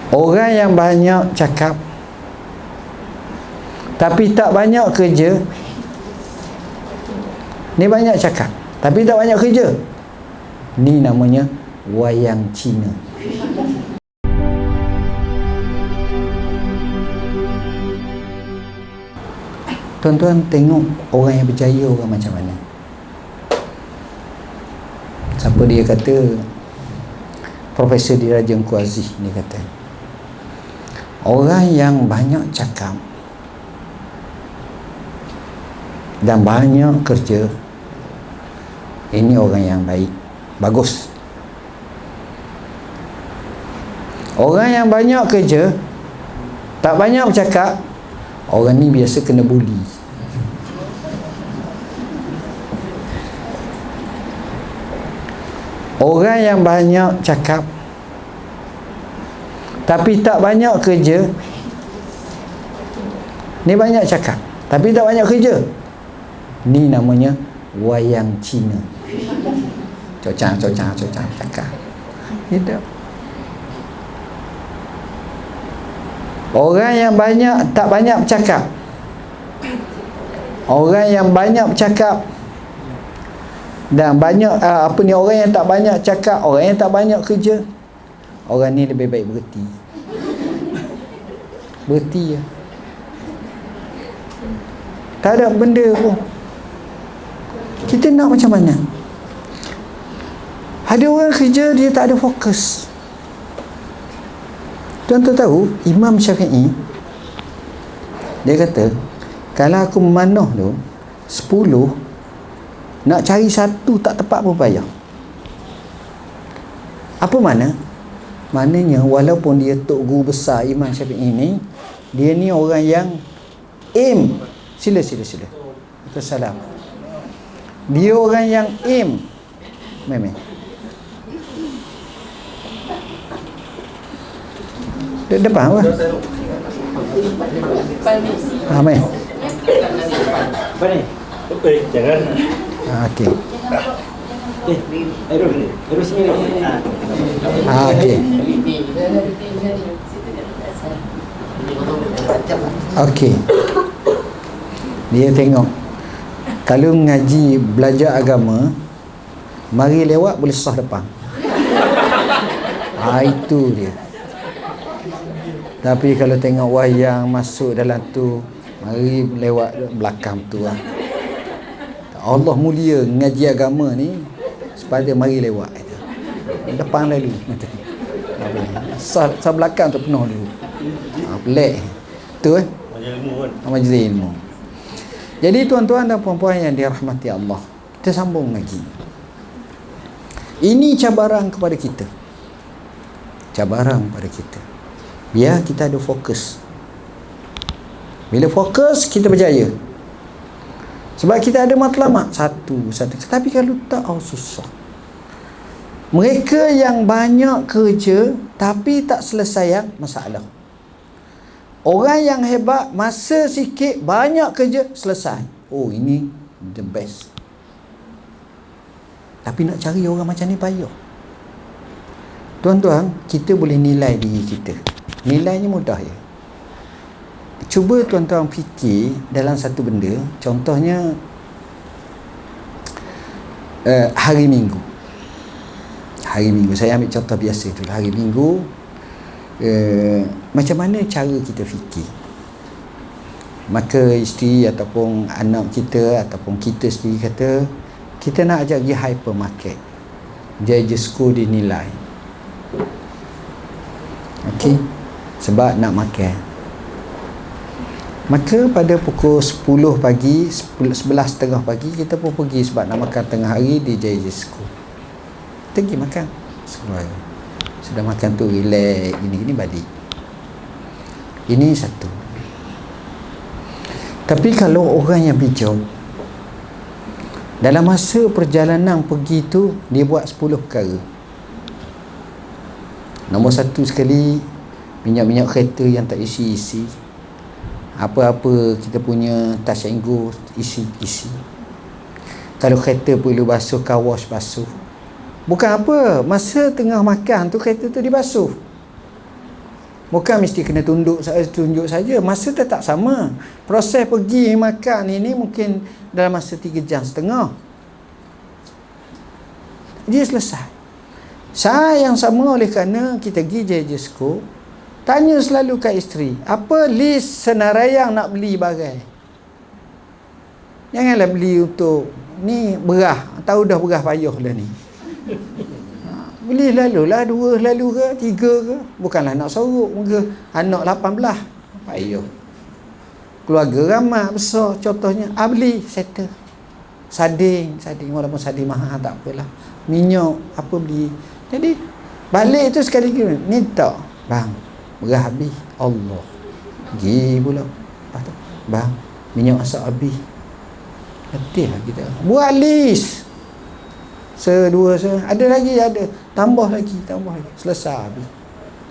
Orang yang banyak cakap tapi tak banyak kerja, ni banyak cakap tapi tak banyak kerja, ni namanya wayang Cina. Tuan-tuan tengok orang yang berjaya orang macam mana. Siapa dia kata? Profesor Diraja Engku Aziz dia kata, orang yang banyak cakap dan banyak kerja, ini orang yang baik, bagus. Orang yang banyak kerja tak banyak bercakap, orang ni biasa kena buli. Orang yang banyak cakap tapi tak banyak kerja, ni banyak cakap tapi tak banyak kerja, ni namanya wayang Cina. Cocang cakap gitu. Orang yang tak banyak bercakap, orang yang banyak bercakap dan banyak orang yang tak banyak cakap, orang yang tak banyak kerja, orang ni lebih baik berhenti je. Tak ada benda pun. Kita nak macam mana? Ada orang kerja dia tak ada fokus. Tuan-tuan tahu Imam Syafi'i dia kata, kalau aku memanah tu 10, nak cari satu tak tepat pun payah. Apa mana? Maknanya walaupun dia tok guru besar Imam Syafi'i ni, dia ni orang yang aim. Sila. Salam. Dia orang yang aim. Meme. Depan apa? Meme. Apa ni? Jangan. Okey. Terus sini. Okey. Okey. Dia tengok, kalau ngaji belajar agama, mari lewat boleh sah depan. Itu dia. Tapi kalau tengok wayang masuk dalam tu, mari lewat belakang tu lah. Allah mulia ngaji agama ni supaya mari lewat depan lalu. Sah belakang tu penuh dulu. Pelik tu majlis ilmu. Jadi tuan-tuan dan puan-puan yang dirahmati Allah, kita sambung lagi. Ini cabaran kepada kita. Biar kita ada fokus. Bila fokus, kita berjaya. Sebab kita ada matlamat satu. Tapi kalau tak, susah. Mereka yang banyak kerja tapi tak selesai masalah. Orang yang hebat, masa sikit, banyak kerja, selesai. Ini the best. Tapi nak cari orang macam ni payah. Tuan-tuan, kita boleh nilai diri kita. Nilainya mudah je. Cuba tuan-tuan fikir dalam satu benda. Contohnya hari Minggu. Saya ambil contoh biasa tu. Hari Minggu, macam mana cara kita fikir? Maka isteri ataupun anak kita ataupun kita sendiri kata, kita nak ajak pergi hypermarket, Jaja School dinilai. Okey, sebab nak makan. Maka pada pukul 10 pagi, 11.30 pagi, kita pun pergi sebab nak makan tengah hari di Jaja School. Kita pergi makan sekolah. Sudah makan tu relax, gini-gini balik. Ini satu. Tapi kalau orang yang bijak, dalam masa perjalanan pergi tu, dia buat 10 perkara. Nombor satu sekali, minyak-minyak kereta yang tak isi-isi. Apa-apa kita punya touch and go, isi. Kalau kereta perlu basuh, car wash basuh. Bukan apa, masa tengah makan tu kereta tu dibasuh. Bukan mesti kena tunjuk saja. Masa tetap sama. Proses pergi makan ini mungkin dalam masa 3 jam setengah. Dia selesai. Saya yang sama oleh kerana kita pergi Jesko, tanya selalu kat isteri, apa list senaraiang nak beli bagai. Janganlah beli untuk ni berah. Tahu dah berah payah dah ni. Beli lalulah 2 lalu ke 3 ke. Bukanlah nak sorok muka anak 18. Payah. Keluarga ramai besar contohnya. Beli settle. Sardin walaupun sardin mahal tak apalah. Minyak apa beli. Jadi balik tu sekali ni tak. Bang, berah habis. Allah. Pergi pula. Lepas tu, bang, minyak masak habis. Letih lah kita. Buat list. Ada lagi. Tambah lagi. Selesai habis.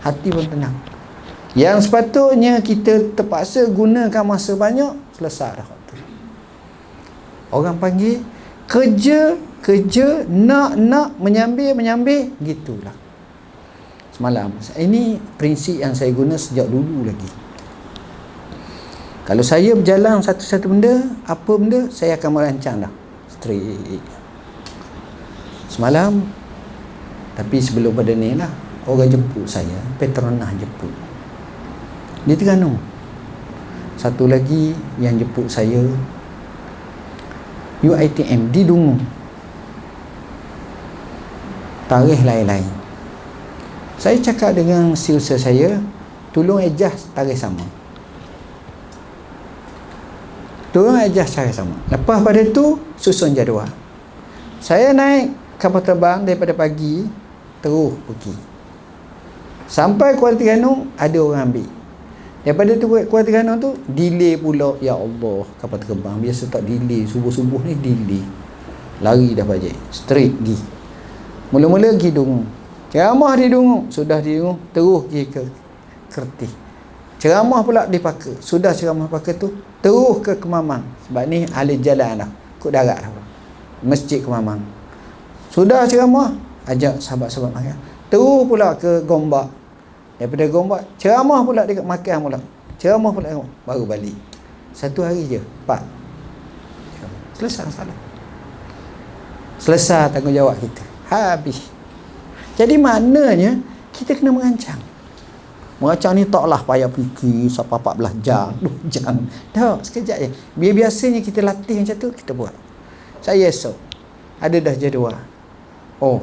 Hati pun tenang. Yang sepatutnya kita terpaksa gunakan masa banyak, selesai dah waktu. Orang panggil kerja, nak menyambil, gitulah. Semalam. Ini prinsip yang saya guna sejak dulu lagi. Kalau saya berjalan satu-satu benda, apa benda, saya akan merancang dah. Straight. Semalam, tapi sebelum pada ni lah, orang jemput saya, Petronas jemput. Di Terengganu. Satu lagi yang jemput saya, UiTM di Dungu. Tarikh lain-lain. Saya cakap dengan silsa saya, tolong adjust tarikh sama. Lepas pada tu, susun jadual. Saya naik kapal terbang daripada pagi, terus pergi. Sampai Kuala Terengganu, ada orang ambil. Daripada tu Kuala Terengganu tu, delay pula. Ya Allah, kapal terbang biasa tak delay. Subuh-subuh ni delay. Lari dah balik. Straight pergi. Mula-mula pergi Dungu. Ceramah di Dungu. Sudah di Dungu, terus pergi ke Kertih. Ceramah pula di Paka. Sudah ceramah Paka tu, terus ke Kemamang. Sebab ni alih jalan dah. Kut darat dah. Masjid Kemamang. Sudah ceramah, ajak sahabat-sahabat makan. Terus pula ke Gombak. Daripada Gombak, ceramah pula dekat makan pula. Ceramah pula baru balik. 1 hari je, 4. Selesai masalah. Selesai tanggungjawab kita. Habis. Jadi maknanya kita kena merancang. Merancang ni taklah payah fikir sampai 14 jam, 2 jam. Tak, sekejap je. Biasanya kita latih macam tu, kita buat. Saya esok ada dah jadual. Oh,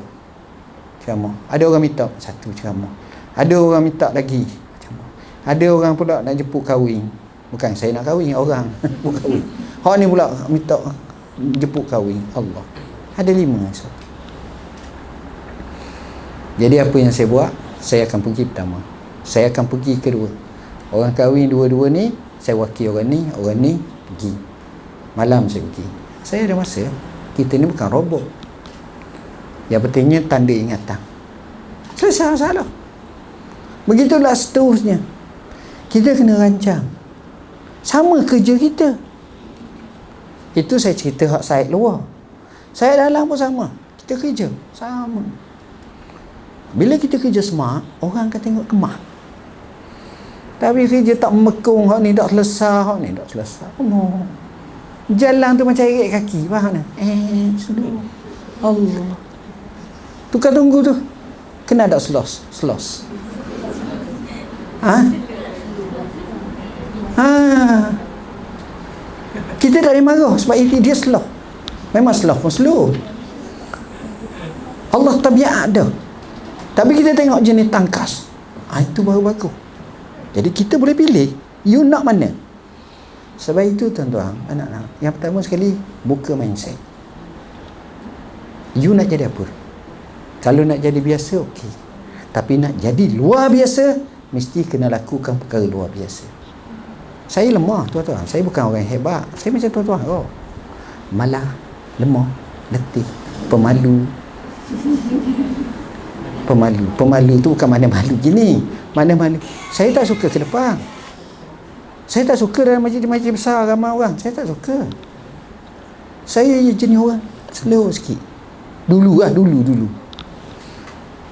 ceramah. Ada orang minta 1 ceramah. Ada orang minta lagi ceramah. Ada orang pula nak jemput kahwin. Bukan saya nak kahwin, orang jemput kahwin. Hak ni pula minta jemput kahwin. Allah. Ada 5 esok. Jadi apa yang saya buat? Saya akan pergi pertama. Saya akan pergi kedua. Orang kahwin dua-dua ni, saya wakil orang ni pergi. Malam saya pergi. Saya ada masa. Kita ni bukan robot. Yang pentingnya tanda ingatan. Selesai masalah. Begitulah seterusnya. Kita kena rancang. Sama kerja kita. Itu saya cerita hak Syed luar. Saya dalam pun sama. Kita kerja sama. Bila kita kerja smart, orang akan tengok kemah. Tapi kerja tak mekung, hak ni tak selesai, Allah. Jalan tu macam irit kaki, faham tak? Sudah. Allah. Tukar tunggu tu. Kena tak selos. Kita tak boleh marah sebab itu dia slow. Memang slow pun slow. Allah tabiat ada. Tapi kita tengok jenis tangkas. Itu baru bagus. Jadi kita boleh pilih. You nak mana? Sebab itu tuan-tuan, anak-anak, yang pertama sekali, buka mindset. You nak jadi apa? Kalau nak jadi biasa, okey. Tapi nak jadi luar biasa, mesti kena lakukan perkara luar biasa. Saya lemah, tuan-tuan. Saya bukan orang yang hebat. Saya macam tuan-tuan. Malah, lemah, letih, pemalu. Pemalu tu bukan mana malu gini. Mana malu. Saya tak suka ke depan. Saya tak suka dalam majlis-majlis besar ramai orang. Saya tak suka. Saya jenis orang slow sikit. Dulu.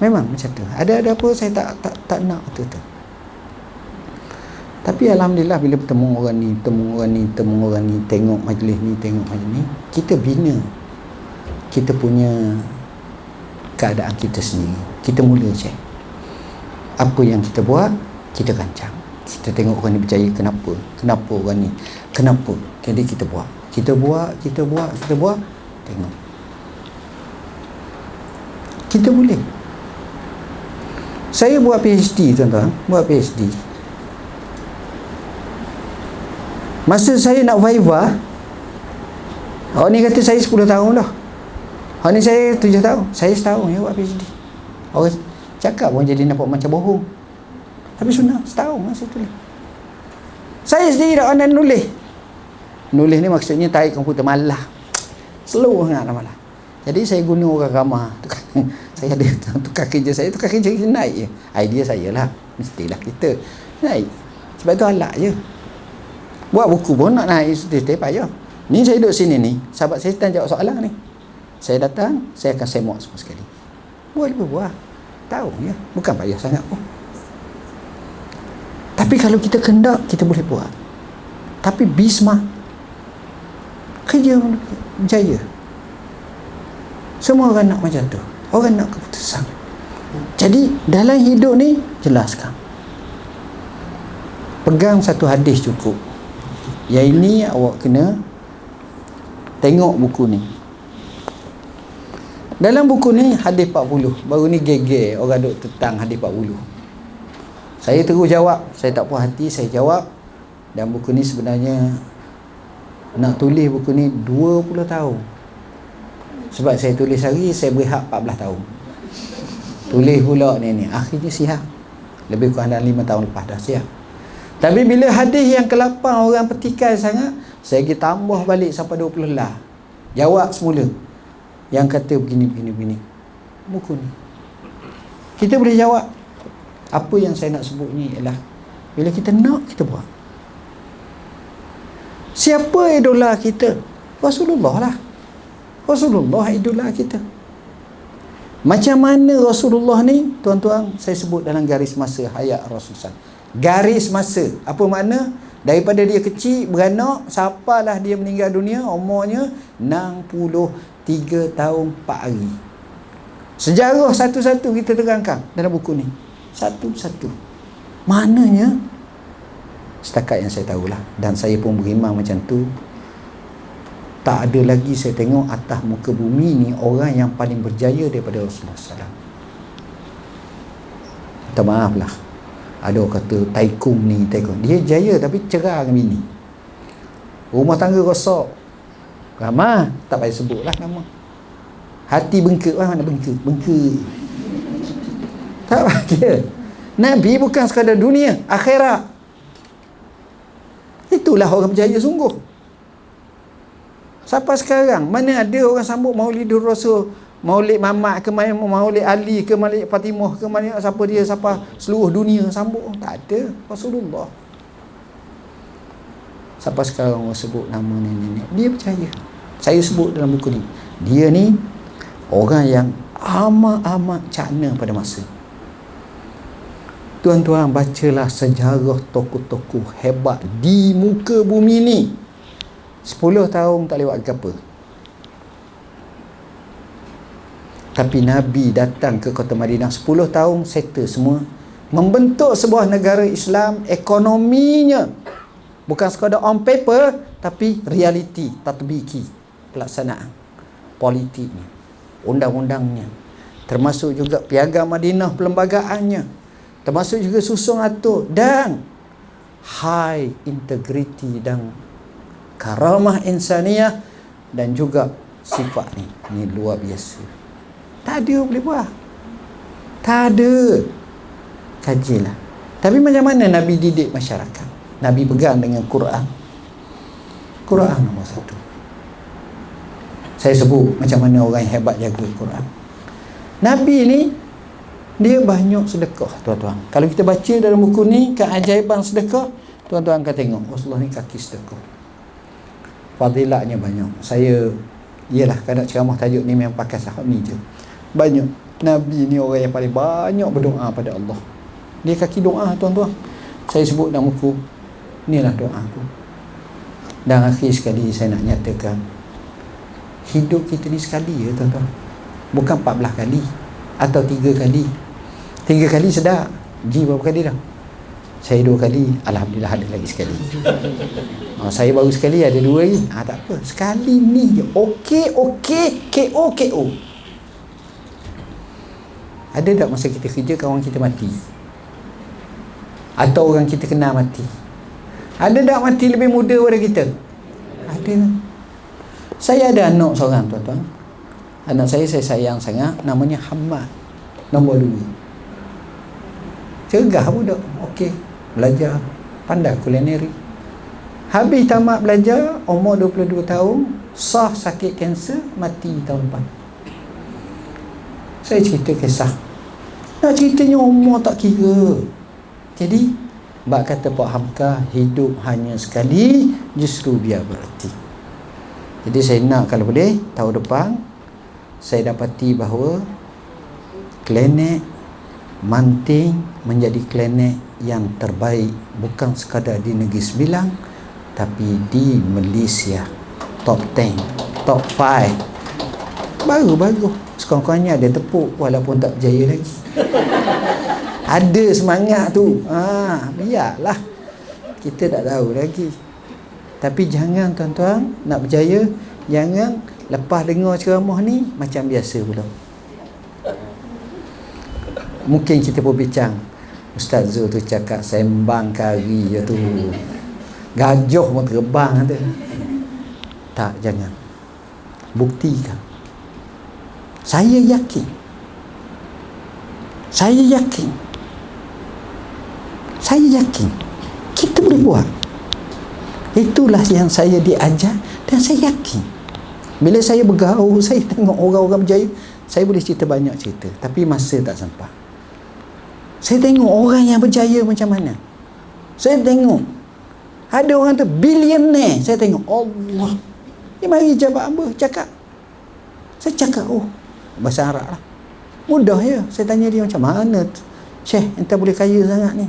Memang macam tu. Ada apa saya tak nak betul-betul. Tapi alhamdulillah bila bertemu orang ni, tengok majlis ni, kita bina kita punya keadaan kita sendiri. Kita mula check apa yang kita buat, kita rancang. Kita tengok orang ni berjaya, kenapa orang ni, kenapa. Jadi kita buat, tengok kita boleh. Saya buat PhD, tuan-tuan, masa saya nak viva, orang ni kata saya 10 tahun dah, orang ni saya 7 tahun, saya setahun ya buat PhD. Orang cakap pun jadi nampak macam bohong, tapi sunnah setahun saya tulis. Saya sendiri dah pandai nulis ni, maksudnya tarik komputer malah slow sangat malah. Jadi saya guna orang ramah. Saya ada tukar kerja naik je. Idea saya lah, mestilah kita naik. Sebab tu alat je. Buat buku pun nak naik step payah. Ni saya duduk sini ni, sahabat saya jawab soalan ni. Saya datang, saya akan semak semua sekali. Boleh buat. Tahu ya, bukan payah sangat pun. Tapi kalau kita kendak, kita boleh buat. Tapi Bisma kerja berjaya. Semua orang nak macam tu. Orang nak keputusan. Jadi dalam hidup ni, jelaskan. Pegang satu hadis cukup. Yang ini awak kena tengok buku ni. Dalam buku ni hadis 40. Baru ni geger orang duk tentang hadis 40. Saya terus jawab. Saya tak puas hati, saya jawab. Dan buku ni sebenarnya nak tulis buku ni 20 tahun. Sebab saya tulis hari, saya beri hak 14 tahun. Tulis pula ni. Akhirnya siap. Lebih kurang dalam 5 tahun lepas dah siap. Tapi bila hadis yang ke-8 orang petikai sangat, saya pergi tambah balik sampai 20 lah. Jawab semula. Yang kata begini. Buku ni. Kita boleh jawab. Apa yang saya nak sebut ni ialah, bila kita nak, kita buat. Siapa idola kita? Rasulullah lah. Rasulullah idola kita. Macam mana Rasulullah ni, tuan-tuan, saya sebut dalam garis masa hayat Rasulullah. Garis masa. Apa makna? Daripada dia kecil, beranak, sampailah dia meninggal dunia, umurnya 63 tahun 4 hari. Sejarah satu-satu kita terangkan dalam buku ni. Satu-satu. Maknanya, setakat yang saya tahulah, dan saya pun beriman macam tu, tak ada lagi saya tengok atas muka bumi ni orang yang paling berjaya daripada Rasulullah SAW. Minta maaf lah, ada orang kata Taikung ni, dia jaya tapi cerah dengan bini, rumah tangga rosak, ramah, tak payah sebut lah nama. Hati bengkak, mana bengkak tak bahagia. Nabi bukan sekadar dunia, akhirat. Itulah orang berjaya sungguh. Sampai sekarang, mana ada orang sambut Maulidur Rasul, Maulid Mamat ke Maulid Ali ke Maulid Fatimah ke siapa seluruh dunia sambut. Tak ada. Rasulullah. Sampai sekarang orang sebut nama ni. Dia percaya. Saya sebut dalam buku ni. Dia ni orang yang amat cakna pada masa. Tuan-tuan, bacalah sejarah tokoh-tokoh hebat di muka bumi ni. 10 tahun tak lewat apa. Tapi Nabi datang ke kota Madinah 10 tahun settle semua, membentuk sebuah negara Islam. Ekonominya bukan sekadar on paper, tapi reality, tatbiki, pelaksanaan politiknya, undang-undangnya, termasuk juga piagam Madinah perlembagaannya, termasuk juga susun atur dan high integrity dan karamah insaniyah, dan juga sifat ni luar biasa. Tak ada boleh buat. Tak ada. Kajilah. Tapi macam mana Nabi didik masyarakat? Nabi pegang dengan Quran. Quran nombor 1. Saya sebut macam mana orang yang hebat jaga Quran. Nabi ni, dia banyak sedekah, tuan-tuan. Kalau kita baca dalam buku ni, keajaiban sedekah, tuan-tuan akan tengok Rasulullah ni kaki sedekah. Fadilatnya banyak. Saya, iyalah, kadang ceramah tajuk ni memang pakai sahab ni je. Banyak. Nabi ni orang yang paling banyak berdoa pada Allah. Dia kaki doa, tuan-tuan. Saya sebut dalam buku Inilah doa aku. Dan akhir sekali saya nak nyatakan, hidup kita ni sekali ya tuan-tuan. Bukan 14 kali atau 3 kali. 3 kali sedap. Ji berapa kali dah? Saya 2 kali. Alhamdulillah ada lagi sekali. Saya baru sekali, ada 2 lagi. Tak apa. Sekali ni je. Okey. KO. Ada tak masa kita kerja kawan kita mati? Atau orang kita kenal mati? Ada tak mati lebih muda daripada kita? Ada. Saya ada anak seorang tuan-tuan. Anak saya sayang sangat. Namanya Hamad. Nombor 2. Cergah budak. Okey. Belajar. Pandai kulineri. Habis tamat belajar, umur 22 tahun, sah sakit kanser, mati tahun lepas. Saya cerita kisah. Nak ceritanya umur tak kira. Jadi, bak kata Pak Hamka, hidup hanya sekali, justru biar berarti. Jadi saya nak kalau boleh, tahun depan, saya dapati bahawa klinik Manting menjadi klinik yang terbaik, bukan sekadar di Negeri Sembilan, tapi di Malaysia. Top 10, top 5. Baru sekurang-kurangnya ada tepuk walaupun tak berjaya lagi. Ada semangat tu. Biarlah. Kita tak tahu lagi. Tapi jangan tuan-tuan nak berjaya, jangan lepas dengar ceramah ni macam biasa pula. Mungkin kita berbincang, Ustaz Zul tu cakap sembang kari je tu, gajah pun terbang ada. Tak, jangan. Buktikan. Saya yakin kita boleh buat. Itulah yang saya diajar, dan saya yakin bila saya bergaul, saya tengok orang-orang berjaya, saya boleh cerita banyak cerita, tapi masa tak sempat. Saya tengok orang yang berjaya macam mana. Saya tengok ada orang tu billionaire. Saya tengok, Allah, ni mari jabat apa? Cakap. Saya cakap, bahasa Arab lah. Mudah je. Saya tanya dia, macam mana Syekh, entah boleh kaya sangat ni?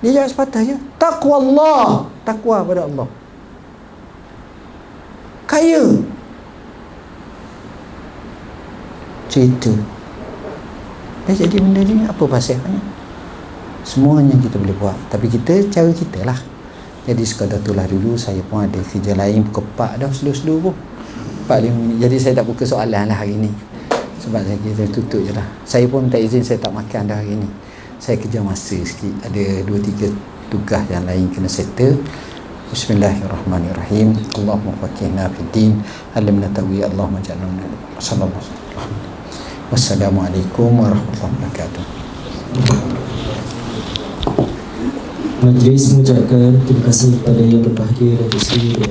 Dia jawab sepatah je, taqwa Allah. Takwa pada Allah. Kaya. Cerita. Jadi benda ni apa pasalnya? Semuanya kita boleh buat, tapi cara kita lah. Jadi sekadar itulah, dulu saya pun ada kerja lain pukul 4 dah, slow-slow pun 4-5 minit. Jadi saya tak buka soalan lah hari ni, sebab saya kita tutup je lah. Saya pun minta izin, saya tak makan dah hari ni. Saya kerja masa sikit, ada 2-3 tugas yang lain kena settle. Bismillahirrahmanirrahim. Allahumma faqihna fiddin, alimna ta'wil, Allahumma ja'alna sallallahu alaihi wasallam. Wassalamualaikum warahmatullahi wabarakatuh. Majlis mengucapkan terima kasih kepada yang berbahagia dan bersedia.